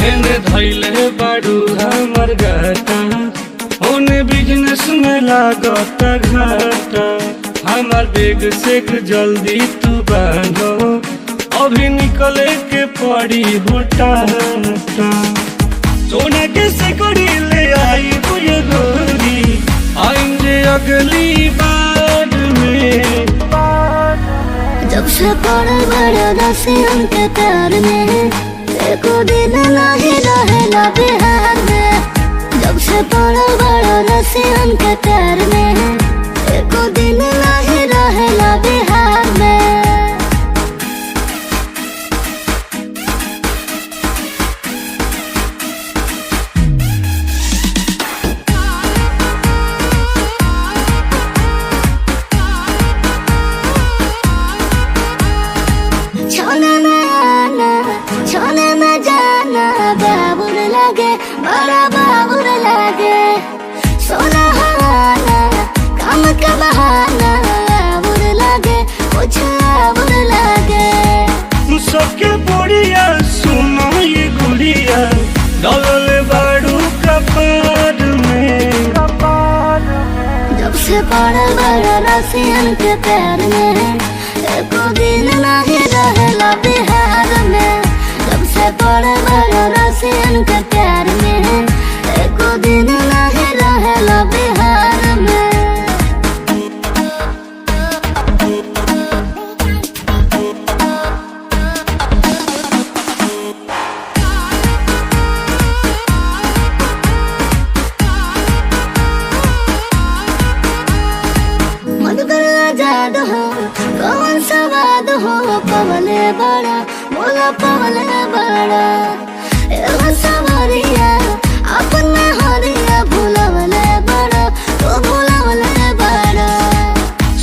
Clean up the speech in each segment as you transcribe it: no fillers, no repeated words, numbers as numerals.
एने धैले बारू हमर गाटा, ओने बिजनेस में लागत घाटा। हमार बेग से जल्दी तू बांधो, अभी निकले के पड़ी होटा। सोना के सिकड़ी ले आई बुझे गोरी, आएंगे अगली बार में। जब से पड़ल बड़ा रसियन के प्यार में, एको दिन नहीं रहेला बिहार में। जब से पड़ल बड़ा रसियन के प्यार में, एको दिन नहीं रहेला बिहार में। छोने में जाना बाबुर लगे, बड़ा बाबुर लगे। सोना हाना काम का बहाना बाबुर लगे, कुछ बाबुर लगे। सबके बोरिया सुनो ये गुड़िया, डलल बारू कपार में। जब से पड़ल बड़ा रसियन के प्यार में, एको दिन नहीं रहेला बिहार में। जब से पड़ल बड़ा रसियन के प्यार में, एको दिन नहीं रहेला बिहार में। जादू हो कौन सा वाद हो, पवले बड़ा बोला पवले बड़ा। एगो सवरिया अपने हरिया भूलवले बड़ा, तो भूलवले बड़ा।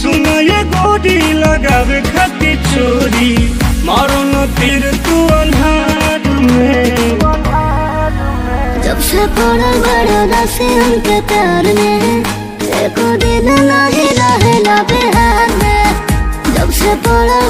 सुना ये गोदी लगावे खातिर चोरी, मारो न तीर तू अन्हार में। जब से पड़ल बड़ा रसियन के प्यार में, एको दिन नहीं रहेला बिहार में। जब से पड़ल